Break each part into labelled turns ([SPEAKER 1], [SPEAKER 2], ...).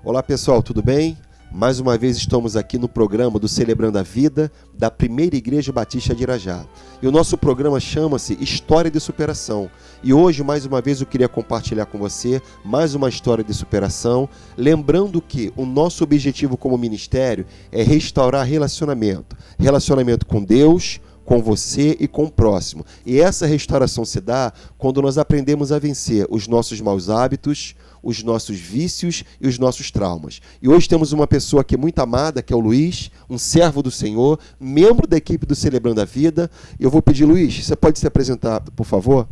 [SPEAKER 1] Olá pessoal, tudo bem? Mais uma vez estamos aqui no programa do Celebrando a Vida da Primeira Igreja Batista de Irajá. E o nosso programa chama-se História de Superação. E hoje, mais uma vez, eu queria compartilhar com você mais uma história de superação, lembrando que o nosso objetivo como ministério é restaurar relacionamento. Relacionamento com Deus, com você e com o próximo. E essa restauração se dá quando nós aprendemos a vencer os nossos maus hábitos, os nossos vícios e os nossos traumas. E hoje temos uma pessoa aqui muito amada, que é o Luiz, um servo do Senhor, membro da equipe do Celebrando a Vida. Eu vou pedir, Luiz, você pode se apresentar, por favor?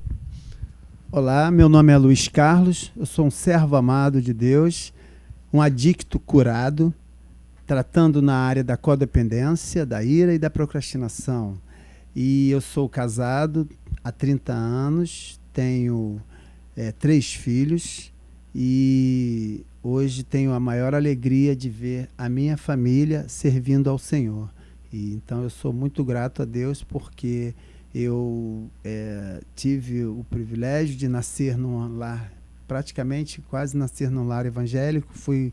[SPEAKER 2] Olá, meu nome é Luiz Carlos, eu sou um servo amado de Deus, um adicto curado, tratando na área da codependência, da ira e da procrastinação. E eu sou casado há 30 anos, tenho 3 filhos e hoje tenho a maior alegria de ver a minha família servindo ao Senhor. E então eu sou muito grato a Deus porque eu tive o privilégio de nascer num lar, praticamente quase nascer num lar evangélico. Fui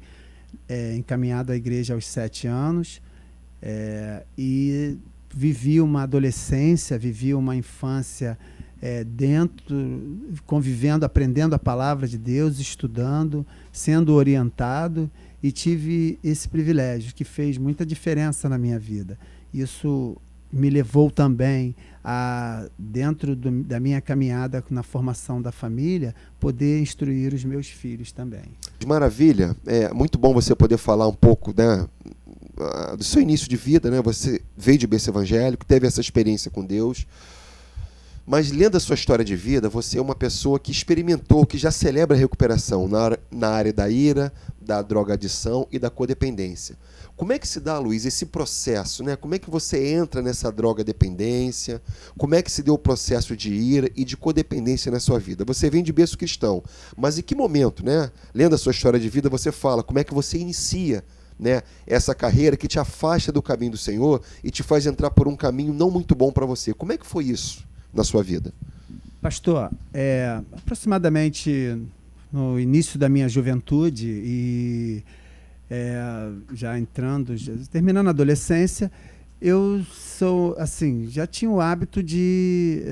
[SPEAKER 2] encaminhado à igreja aos 7 anos e vivi uma adolescência, vivi uma infância convivendo, aprendendo a palavra de Deus, estudando, sendo orientado, e tive esse privilégio que fez muita diferença na minha vida. Isso me levou também a, dentro da minha caminhada na formação da família, poder instruir os meus filhos também.
[SPEAKER 1] Maravilha, é muito bom você poder falar um pouco, né, do seu início de vida, né? Você veio de berço evangélico, teve essa experiência com Deus, mas lendo a sua história de vida, você é uma pessoa que experimentou, que já celebra a recuperação na área da ira, da drogadição e da codependência. Como é que se dá, Luiz, esse processo, né? Como é que você entra nessa drogadependência? Como é que se deu o processo de ira e de codependência na sua vida? Você vem de berço cristão, mas em que momento, né? Lendo a sua história de vida, você fala como é que você inicia, né, essa carreira que te afasta do caminho do Senhor e te faz entrar por um caminho não muito bom para você. Como é que foi isso na sua vida?
[SPEAKER 2] Pastor, aproximadamente no início da minha juventude e terminando a adolescência, eu sou assim, já tinha o hábito de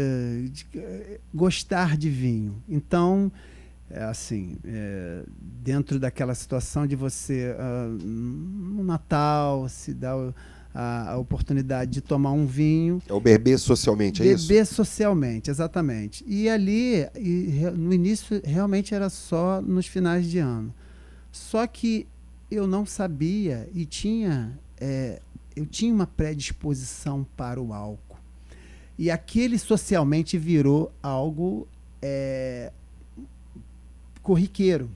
[SPEAKER 2] gostar de vinho. Então, dentro daquela situação de você, no Natal, se dá a oportunidade de tomar um vinho.
[SPEAKER 1] É o beber socialmente, é isso?
[SPEAKER 2] Beber socialmente, exatamente. E ali, no início, realmente era só nos finais de ano. Só que eu não sabia e eu tinha uma predisposição para o álcool. E aquele socialmente virou algo corriqueiro.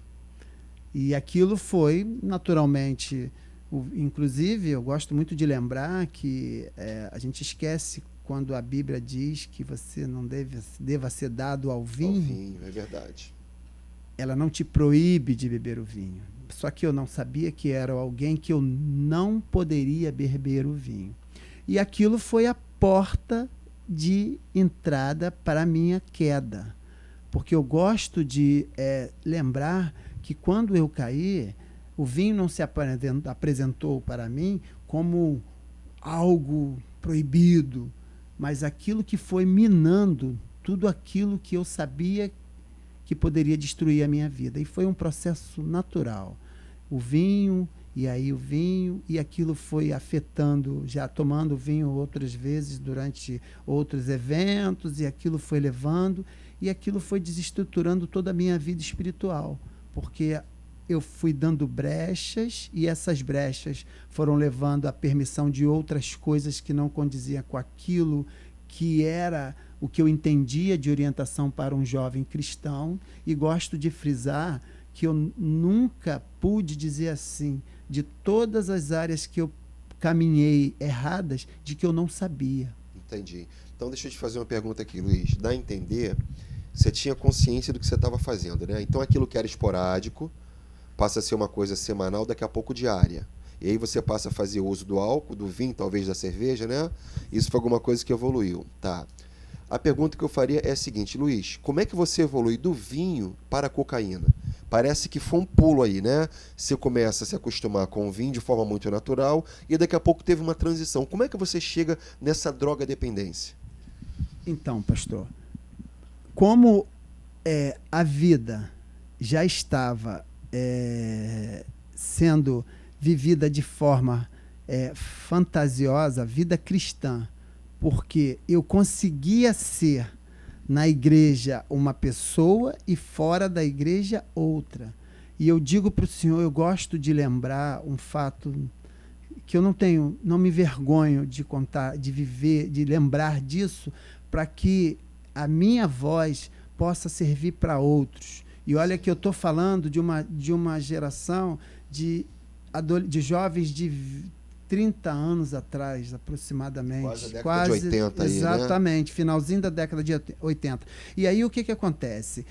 [SPEAKER 2] E aquilo foi, naturalmente, inclusive, eu gosto muito de lembrar que a gente esquece quando a Bíblia diz que você não deva ser dado ao vinho.
[SPEAKER 1] Ao vinho, é verdade.
[SPEAKER 2] Ela não te proíbe de beber o vinho. Só que eu não sabia que era alguém que eu não poderia beber o vinho. E aquilo foi a porta de entrada para a minha queda. Porque eu gosto de lembrar que quando eu caí, o vinho não se apresentou para mim como algo proibido, mas aquilo que foi minando tudo aquilo que eu sabia que poderia destruir a minha vida. E foi um processo natural. O vinho, e aquilo foi afetando, já tomando vinho outras vezes durante outros eventos, e aquilo foi levando, e aquilo foi desestruturando toda a minha vida espiritual, porque eu fui dando brechas, e essas brechas foram levando à permissão de outras coisas que não condiziam com aquilo que era o que eu entendia de orientação para um jovem cristão. E gosto de frisar que eu nunca pude dizer assim, de todas as áreas que eu caminhei erradas, de que eu não sabia.
[SPEAKER 1] Entendi. Então deixa eu te fazer uma pergunta aqui, Luiz. Dá a entender, você tinha consciência do que você estava fazendo, né? Então aquilo que era esporádico passa a ser uma coisa semanal, daqui a pouco diária. E aí você passa a fazer uso do álcool, do vinho, talvez da cerveja, né? Isso foi alguma coisa que evoluiu. Tá. A pergunta que eu faria é a seguinte, Luiz, como é que você evolui do vinho para a cocaína? Parece que foi um pulo aí, né? Você começa a se acostumar com o vinho de forma muito natural e daqui a pouco teve uma transição. Como é que você chega nessa droga dependência?
[SPEAKER 2] Então, pastor, como a vida já estava sendo vivida de forma fantasiosa, vida cristã, porque eu conseguia ser na igreja uma pessoa e fora da igreja outra. E eu digo para o senhor, eu gosto de lembrar um fato que eu não me vergonho de contar, de viver, de lembrar disso, para que a minha voz possa servir para outros. E olha que eu estou falando de uma geração de jovens de 30 anos atrás, aproximadamente.
[SPEAKER 1] Quase a década de 80 aí,
[SPEAKER 2] exatamente,
[SPEAKER 1] né?
[SPEAKER 2] finalzinho da década de 80. E aí o que acontece?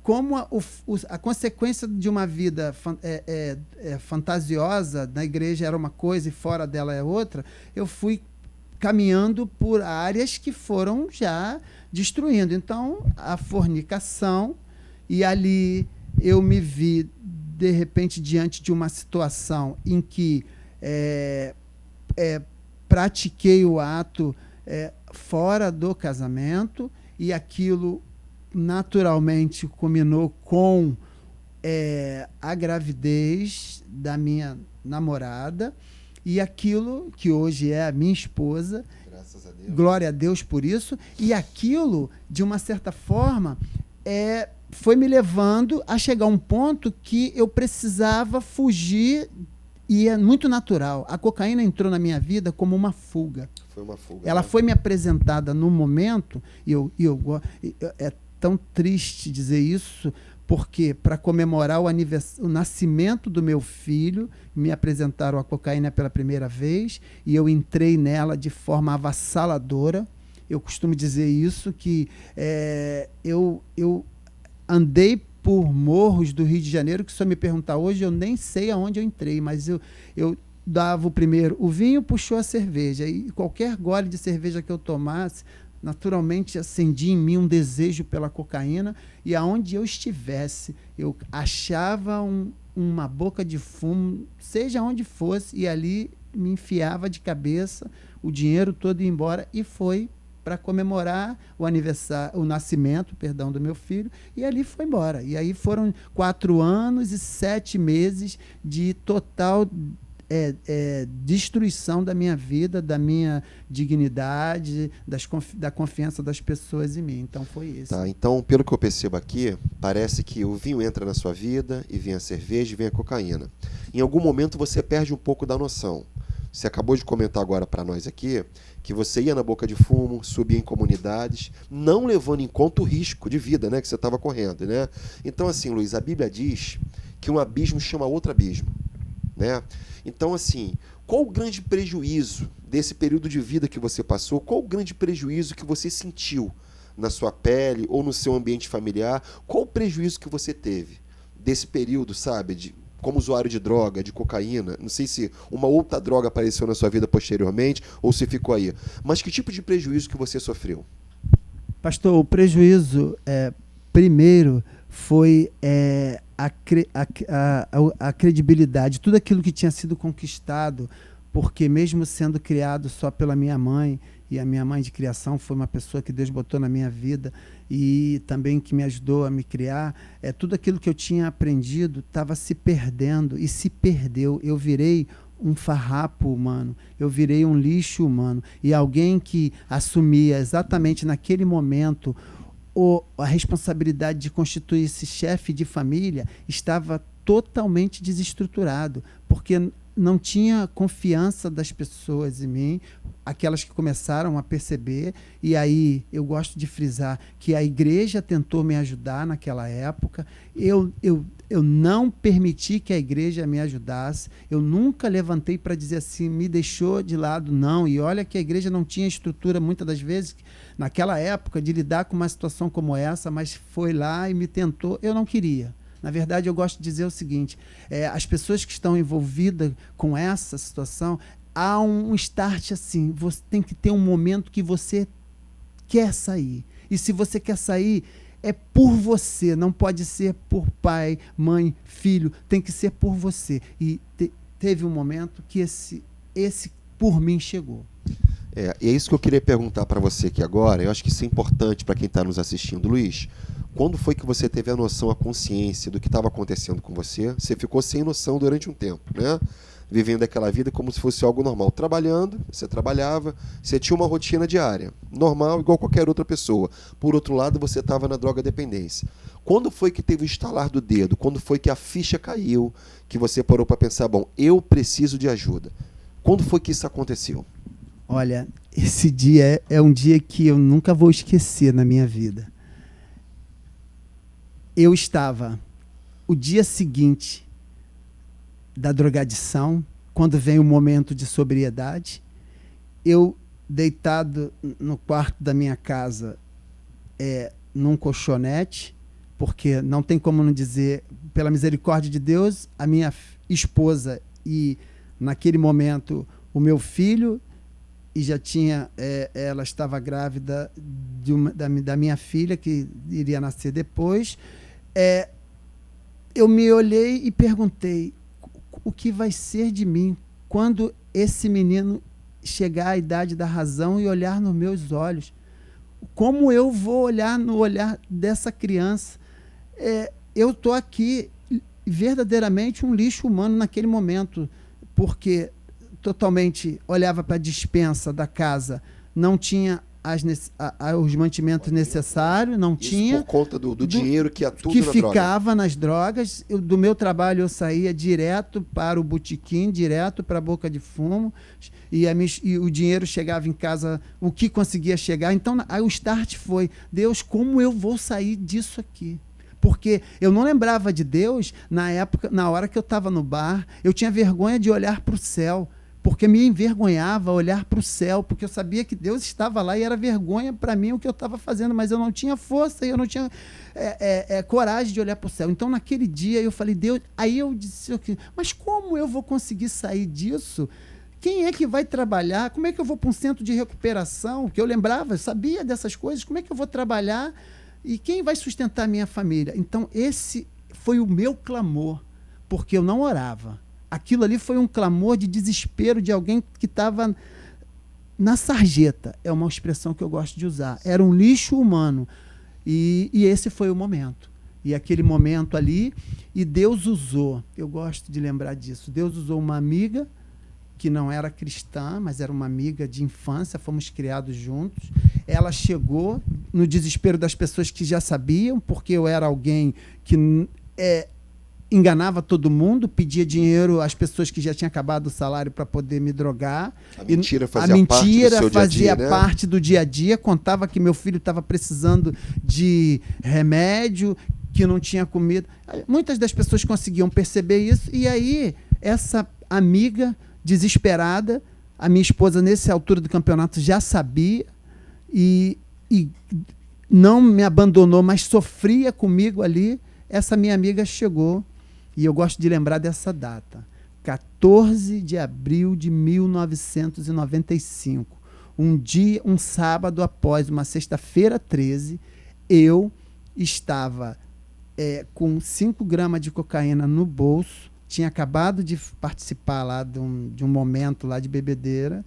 [SPEAKER 2] Como a consequência de uma vida fantasiosa, na igreja era uma coisa e fora dela é outra, eu fui caminhando por áreas que foram já destruindo. Então, a fornicação, e ali eu me vi, de repente, diante de uma situação em que pratiquei o ato fora do casamento, e aquilo naturalmente culminou com a gravidez da minha namorada, e aquilo que hoje é a minha esposa,
[SPEAKER 1] graças a Deus.
[SPEAKER 2] Glória a Deus por isso, e aquilo, de uma certa forma, foi me levando a chegar a um ponto que eu precisava fugir, e é muito natural. A cocaína entrou na minha vida como uma fuga.
[SPEAKER 1] Foi uma fuga.
[SPEAKER 2] Ela foi me apresentada no momento, e é tão triste dizer isso, porque para comemorar o nascimento do meu filho, me apresentaram a cocaína pela primeira vez, e eu entrei nela de forma avassaladora. Eu costumo dizer isso, que eu andei por morros do Rio de Janeiro, que se eu me perguntar hoje, eu nem sei aonde eu entrei, mas eu dava o vinho, puxou a cerveja, e qualquer gole de cerveja que eu tomasse, naturalmente acendia em mim um desejo pela cocaína, e aonde eu estivesse, eu achava uma boca de fumo, seja onde fosse, e ali me enfiava de cabeça, o dinheiro todo ia embora, e foi para comemorar o nascimento do meu filho, e ali foi embora. E aí foram 4 anos e 7 meses de total destruição da minha vida, da minha dignidade, da confiança das pessoas em mim. Então foi isso.
[SPEAKER 1] Tá, então, pelo que eu percebo aqui, parece que o vinho entra na sua vida, e vem a cerveja, e vem a cocaína. Em algum momento você perde um pouco da noção. Você acabou de comentar agora para nós aqui que você ia na boca de fumo, subia em comunidades, não levando em conta o risco de vida, né, que você estava correndo, né? Então, assim, Luiz, a Bíblia diz que um abismo chama outro abismo, né? Então, assim, qual o grande prejuízo desse período de vida que você passou? Qual o grande prejuízo que você sentiu na sua pele ou no seu ambiente familiar? Qual o prejuízo que você teve desse período, sabe, como usuário de droga, de cocaína? Não sei se uma outra droga apareceu na sua vida posteriormente ou se ficou aí. Mas que tipo de prejuízo que você sofreu?
[SPEAKER 2] Pastor, o prejuízo, primeiro, foi a credibilidade, tudo aquilo que tinha sido conquistado, porque mesmo sendo criado só pela minha mãe, e a minha mãe de criação foi uma pessoa que Deus botou na minha vida e também que me ajudou a me criar, tudo aquilo que eu tinha aprendido estava se perdendo, e se perdeu. Eu virei um farrapo humano, eu virei um lixo humano, e alguém que assumia exatamente naquele momento a responsabilidade de constituir esse chefe de família estava totalmente desestruturado, porque não tinha confiança das pessoas em mim, aquelas que começaram a perceber. E aí eu gosto de frisar que a igreja tentou me ajudar naquela época, eu não permiti que a igreja me ajudasse, eu nunca levantei para dizer assim, me deixou de lado, não. E olha que a igreja não tinha estrutura, muitas das vezes, naquela época, de lidar com uma situação como essa, mas foi lá e me tentou, eu não queria. Na verdade, eu gosto de dizer o seguinte, as pessoas que estão envolvidas com essa situação, há um start assim, você tem que ter um momento que você quer sair. E se você quer sair, é por você, não pode ser por pai, mãe, filho, tem que ser por você. E teve um momento que esse por mim chegou.
[SPEAKER 1] E é isso que eu queria perguntar para você aqui agora. Eu acho que isso é importante para quem está nos assistindo. Luiz, quando foi que você teve a noção, a consciência do que estava acontecendo com você? Você ficou sem noção durante um tempo, né? Vivendo aquela vida como se fosse algo normal. Trabalhando, você trabalhava, você tinha uma rotina diária, normal, igual qualquer outra pessoa. Por outro lado, você estava na droga-dependência. Quando foi que teve o estalar do dedo? Quando foi que a ficha caiu? Que você parou para pensar, bom, eu preciso de ajuda. Quando foi que isso aconteceu?
[SPEAKER 2] Olha, esse dia é um dia que eu nunca vou esquecer na minha vida. Eu estava, o dia seguinte da drogadição, quando vem o momento de sobriedade, eu deitado no quarto da minha casa, num colchonete, porque não tem como não dizer, pela misericórdia de Deus, a minha esposa e, naquele momento, o meu filho, e já tinha, ela estava grávida da minha filha, que iria nascer depois. Eu me olhei e perguntei, o que vai ser de mim quando esse menino chegar à idade da razão e olhar nos meus olhos? Como eu vou olhar no olhar dessa criança? Eu estou aqui verdadeiramente um lixo humano naquele momento, porque totalmente olhava para a despensa da casa, não tinha os mantimentos necessários, não
[SPEAKER 1] Isso
[SPEAKER 2] tinha.
[SPEAKER 1] Por conta do dinheiro que atua
[SPEAKER 2] que
[SPEAKER 1] na
[SPEAKER 2] ficava
[SPEAKER 1] droga.
[SPEAKER 2] Nas drogas. Do meu trabalho eu saía direto para o botequim, direto para a boca de fumo, e o dinheiro chegava em casa, o que conseguia chegar. Então, aí o start foi, Deus, como eu vou sair disso aqui? Porque eu não lembrava de Deus na época, na hora que eu estava no bar, eu tinha vergonha de olhar para o céu, porque me envergonhava olhar para o céu, porque eu sabia que Deus estava lá e era vergonha para mim o que eu estava fazendo, mas eu não tinha força e eu não tinha coragem de olhar para o céu. Então, naquele dia, eu falei, Deus, aí eu disse, mas como eu vou conseguir sair disso? Quem é que vai trabalhar? Como é que eu vou para um centro de recuperação? Que eu lembrava, eu sabia dessas coisas, como é que eu vou trabalhar? E quem vai sustentar a minha família? Então, esse foi o meu clamor, porque eu não orava. Aquilo ali foi um clamor de desespero de alguém que estava na sarjeta. É uma expressão que eu gosto de usar. Era um lixo humano. E esse foi o momento. E aquele momento ali, e Deus usou, eu gosto de lembrar disso, Deus usou uma amiga que não era cristã, mas era uma amiga de infância, fomos criados juntos. Ela chegou no desespero das pessoas que já sabiam, porque eu era alguém que enganava todo mundo, pedia dinheiro às pessoas que já tinham acabado o salário para poder me drogar.
[SPEAKER 1] A mentira fazia
[SPEAKER 2] parte do dia a dia, contava que meu filho estava precisando de remédio, que não tinha comida. Muitas das pessoas conseguiam perceber isso, e aí essa amiga desesperada, a minha esposa nessa altura do campeonato já sabia e não me abandonou, mas sofria comigo ali. Essa minha amiga chegou, e eu gosto de lembrar dessa data, 14 de abril de 1995, um sábado após uma sexta-feira 13, eu estava com 5 gramas de cocaína no bolso, tinha acabado de participar lá de um momento lá de bebedeira,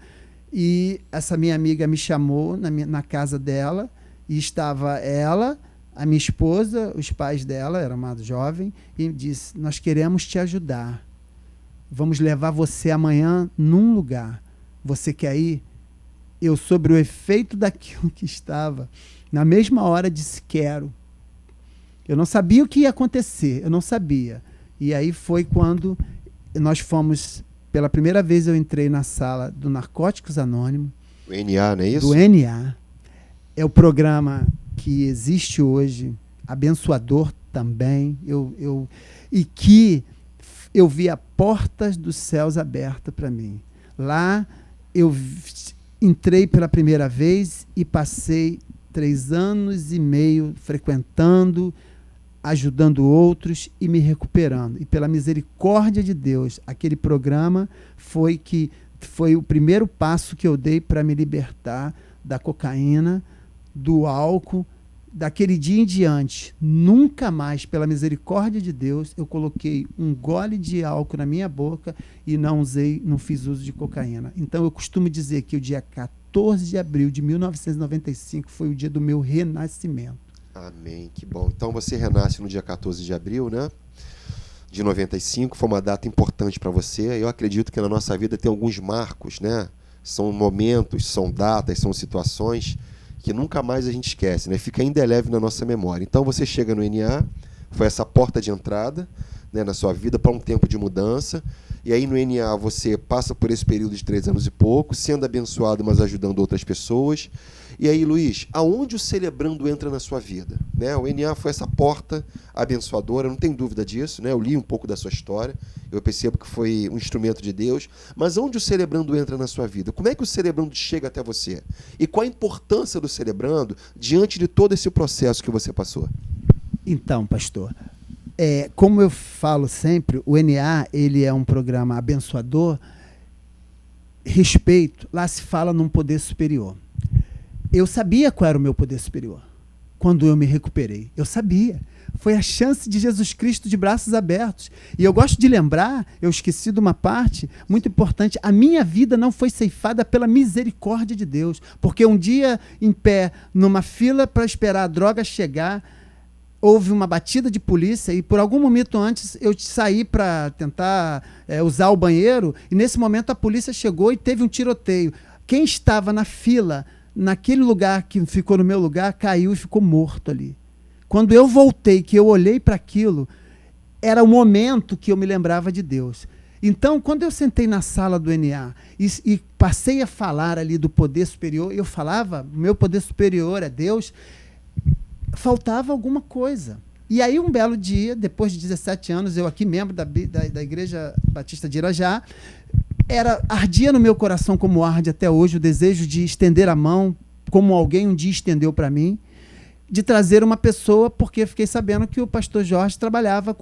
[SPEAKER 2] e essa minha amiga me chamou na casa dela, e estava ela, a minha esposa, os pais dela, era uma jovem, e disse, nós queremos te ajudar. Vamos levar você amanhã num lugar. Você quer ir? Eu, sobre o efeito daquilo que estava, na mesma hora disse, quero. Eu não sabia o que ia acontecer, eu não sabia. E aí foi quando nós fomos, pela primeira vez eu entrei na sala do Narcóticos Anônimos.
[SPEAKER 1] O NA, não é isso?
[SPEAKER 2] Do NA. É o programa que existe hoje, abençoador também, e que eu via portas dos céus abertas para mim. Lá eu entrei pela primeira vez e passei 3 anos e meio frequentando, ajudando outros e me recuperando. E pela misericórdia de Deus, aquele programa foi o primeiro passo que eu dei para me libertar da cocaína, do álcool daquele dia em diante, nunca mais, pela misericórdia de Deus, eu coloquei um gole de álcool na minha boca e não fiz uso de cocaína. Então eu costumo dizer que o dia 14 de abril de 1995 foi o dia do meu renascimento.
[SPEAKER 1] Amém, que bom. Então você renasce no dia 14 de abril, né? De 95, foi uma data importante para você. Eu acredito que na nossa vida tem alguns marcos, né? São momentos, são datas, são situações que nunca mais a gente esquece, né? Fica indelével na nossa memória. Então você chega no NA, foi essa porta de entrada, né, na sua vida para um tempo de mudança, e aí no NA você passa por esse período de 3 anos e pouco, sendo abençoado, mas ajudando outras pessoas. E aí, Luiz, aonde o Celebrando entra na sua vida? Né? O NA foi essa porta abençoadora, não tem dúvida disso, né? Eu li um pouco da sua história, eu percebo que foi um instrumento de Deus, mas onde o Celebrando entra na sua vida? Como é que o Celebrando chega até você? E qual a importância do Celebrando diante de todo esse processo que você passou?
[SPEAKER 2] Então, pastor, como eu falo sempre, o NA ele é um programa abençoador. Respeito, lá se fala num poder superior. Eu sabia qual era o meu poder superior quando eu me recuperei. Eu sabia. Foi a chance de Jesus Cristo de braços abertos. E eu gosto de lembrar, eu esqueci de uma parte muito importante, a minha vida não foi ceifada pela misericórdia de Deus. Porque um dia, em pé, numa fila para esperar a droga chegar, houve uma batida de polícia e por algum momento antes eu saí para tentar usar o banheiro e nesse momento a polícia chegou e teve um tiroteio. Quem estava na fila, naquele lugar que ficou no meu lugar, caiu e ficou morto ali. Quando eu voltei, que eu olhei para aquilo, era o momento que eu me lembrava de Deus. Então, quando eu sentei na sala do NA e passei a falar ali do poder superior, eu falava, meu poder superior é Deus, faltava alguma coisa. E aí, um belo dia, depois de 17 anos, eu aqui, membro da Igreja Batista de Irajá, ardia no meu coração, como arde até hoje, o desejo de estender a mão, como alguém um dia estendeu para mim, de trazer uma pessoa, porque fiquei sabendo que o pastor Jorge trabalhava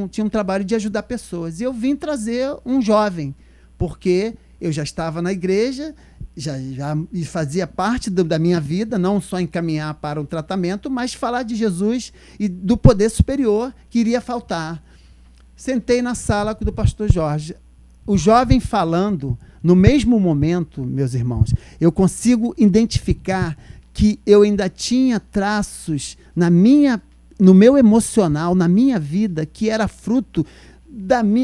[SPEAKER 2] tinha um trabalho de ajudar pessoas. E eu vim trazer um jovem, porque eu já estava na igreja, já fazia parte da minha vida, não só encaminhar para um tratamento, mas falar de Jesus e do poder superior que iria faltar. Sentei na sala do pastor Jorge. O jovem falando, no mesmo momento, meus irmãos, eu consigo identificar que eu ainda tinha traços no meu emocional, na minha vida, que era fruto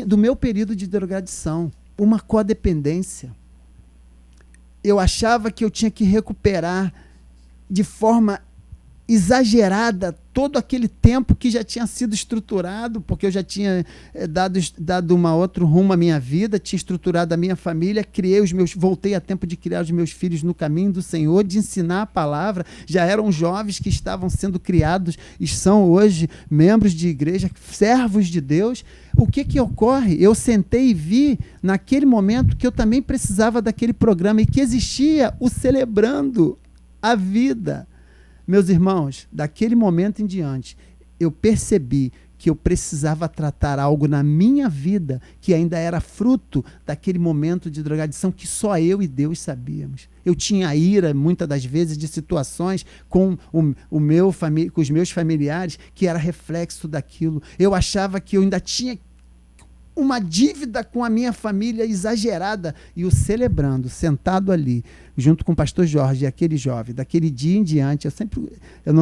[SPEAKER 2] do meu período de drogadição, uma codependência. Eu achava que eu tinha que recuperar de forma exagerada todo aquele tempo que já tinha sido estruturado, porque eu já tinha dado outro rumo à minha vida, tinha estruturado a minha família, voltei a tempo de criar os meus filhos no caminho do Senhor, de ensinar a palavra. Já eram jovens que estavam sendo criados e são hoje membros de igreja, servos de Deus. O que ocorre? Eu sentei e vi naquele momento que eu também precisava daquele programa e que existia o Celebrando a Vida. Meus irmãos, daquele momento em diante, eu percebi que eu precisava tratar algo na minha vida que ainda era fruto daquele momento de drogadição que só eu e Deus sabíamos. Eu tinha ira, muitas das vezes, de situações com com os meus familiares que era reflexo daquilo. Eu achava que eu ainda tinha uma dívida com a minha família exagerada, e o Celebrando, sentado ali, junto com o pastor Jorge e aquele jovem, daquele dia em diante,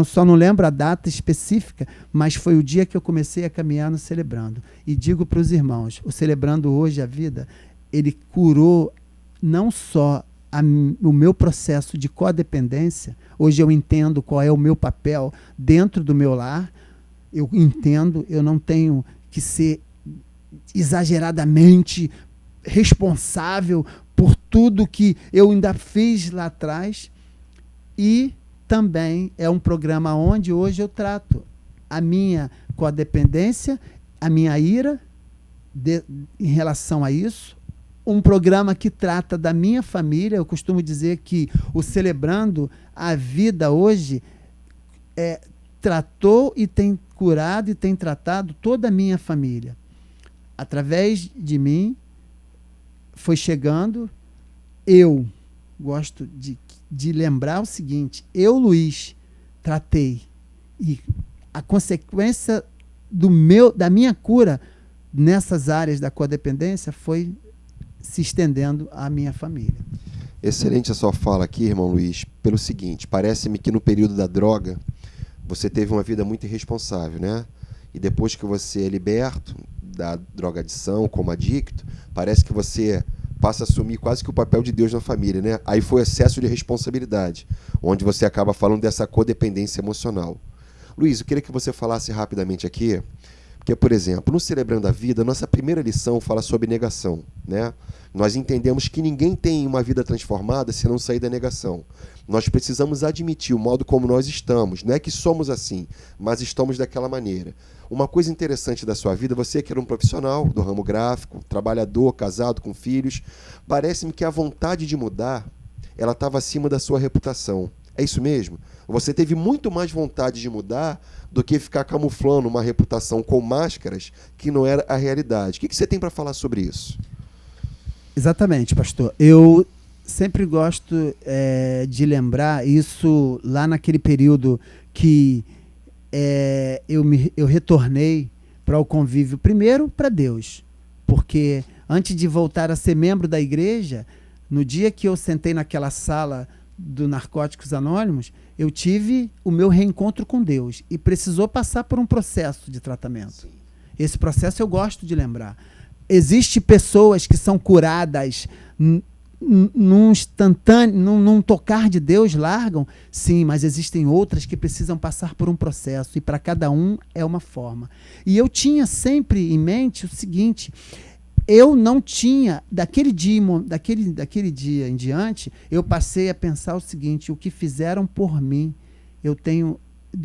[SPEAKER 2] só não lembro a data específica, mas foi o dia que eu comecei a caminhar no Celebrando. E digo para os irmãos, o Celebrando hoje a vida, ele curou não só o meu processo de codependência. Hoje eu entendo qual é o meu papel dentro do meu lar, eu entendo, eu não tenho que ser exageradamente responsável por tudo que eu ainda fiz lá atrás. E também é um programa onde hoje eu trato a minha codependência, a minha ira em relação a isso. Um programa que trata da minha família. Eu costumo dizer que o Celebrando a Vida hoje tratou e tem curado e tem tratado toda a minha família. Através de mim, foi chegando. Eu gosto de lembrar o seguinte: eu, Luiz, tratei E a consequência da minha cura nessas áreas da codependência foi se estendendo à minha família.
[SPEAKER 1] Excelente a sua fala aqui, irmão Luiz, pelo seguinte: parece-me que no período da droga você teve uma vida muito irresponsável, né? E depois que você é liberto da drogadição como adicto, parece que você passa a assumir quase que o papel de Deus na família, né? Aí foi excesso de responsabilidade, onde você acaba falando dessa codependência emocional. Luiz, eu queria que você falasse rapidamente aqui, porque, por exemplo, no Celebrando a Vida, nossa primeira lição fala sobre negação, né? Nós entendemos que ninguém tem uma vida transformada se não sair da negação. Nós precisamos admitir o modo como nós estamos. Não é que somos assim, mas estamos daquela maneira. Uma coisa interessante da sua vida, você que era um profissional do ramo gráfico, trabalhador, casado, com filhos, parece-me que a vontade de mudar, ela estava acima da sua reputação. É isso mesmo? Você teve muito mais vontade de mudar do que ficar camuflando uma reputação com máscaras que não era a realidade. O que você tem para falar sobre isso?
[SPEAKER 2] Exatamente, pastor. Eu sempre gosto de lembrar isso lá naquele período que eu retornei para o convívio, primeiro para Deus, porque antes de voltar a ser membro da igreja, no dia que eu sentei naquela sala do Narcóticos Anônimos, eu tive o meu reencontro com Deus e precisou passar por um processo de tratamento. Sim. Esse processo eu gosto de lembrar. Existem pessoas que são curadas num instantâneo, num tocar de Deus, largam? Sim, mas existem outras que precisam passar por um processo e para cada um é uma forma. E eu tinha sempre em mente o seguinte: eu não tinha, daquele dia em diante, eu passei a pensar o seguinte: o que fizeram por mim,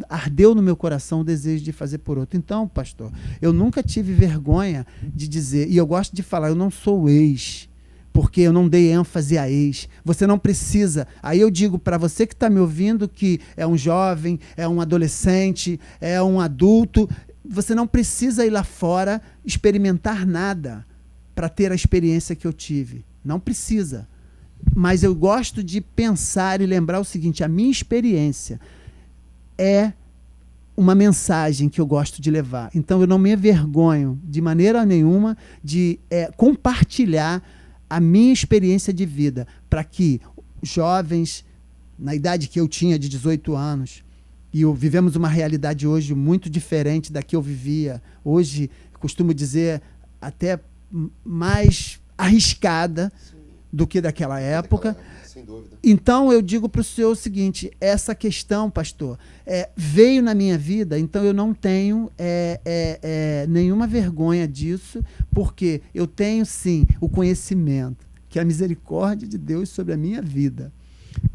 [SPEAKER 2] ardeu no meu coração o desejo de fazer por outro. Então, pastor, eu nunca tive vergonha de dizer, e eu gosto de falar, eu não sou ex, porque eu não dei ênfase a ex. Você não precisa. Aí eu digo para você que está me ouvindo, que é um jovem, é um adolescente, é um adulto, você não precisa ir lá fora experimentar nada para ter a experiência que eu tive. Não precisa. Mas eu gosto de pensar e lembrar o seguinte: a minha experiência é uma mensagem que eu gosto de levar. Então eu não me envergonho de maneira nenhuma de compartilhar a minha experiência de vida, para que jovens, na idade que eu tinha, de 18 anos, e vivemos uma realidade hoje muito diferente da que eu vivia. Hoje, costumo dizer, até mais arriscada do que daquela época.
[SPEAKER 1] Sem dúvida.
[SPEAKER 2] Então, eu digo para o senhor o seguinte: essa questão, pastor, veio na minha vida, então eu não tenho nenhuma vergonha disso, porque eu tenho, sim, o conhecimento, que é a misericórdia de Deus sobre a minha vida.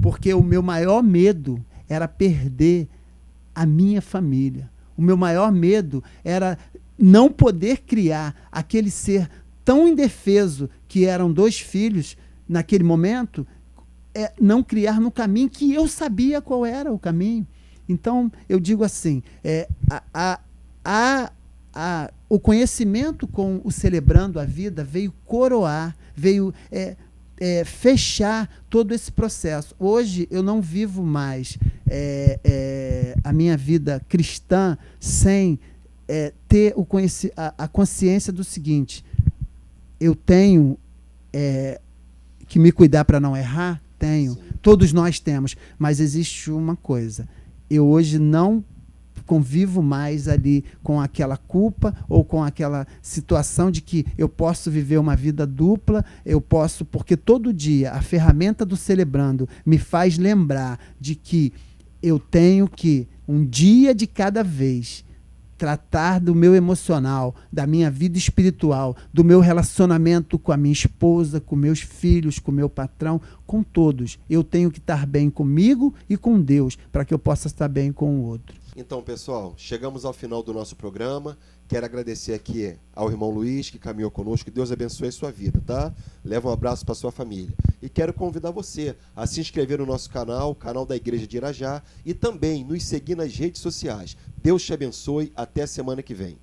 [SPEAKER 2] Porque o meu maior medo era perder a minha família. O meu maior medo era não poder criar aquele ser tão indefeso que eram 2 filhos naquele momento, não criar no caminho que eu sabia qual era o caminho. Então, eu digo assim, o conhecimento com o Celebrando a Vida veio coroar, veio fechar todo esse processo. Hoje, eu não vivo mais a minha vida cristã sem ter a consciência do seguinte: eu tenho que me cuidar para não errar? Tenho. Sim. Todos nós temos. Mas existe uma coisa: eu hoje não convivo mais ali com aquela culpa ou com aquela situação de que eu posso viver uma vida dupla, porque todo dia a ferramenta do Celebrando me faz lembrar de que eu tenho que, um dia de cada vez, tratar do meu emocional, da minha vida espiritual, do meu relacionamento com a minha esposa, com meus filhos, com meu patrão, com todos. Eu tenho que estar bem comigo e com Deus, para que eu possa estar bem com o outro.
[SPEAKER 1] Então, pessoal, chegamos ao final do nosso programa. Quero agradecer aqui ao irmão Luiz, que caminhou conosco. Que Deus abençoe a sua vida, tá? Leva um abraço para sua família. E quero convidar você a se inscrever no nosso canal, canal da Igreja de Irajá, e também nos seguir nas redes sociais. Deus te abençoe. Até semana que vem.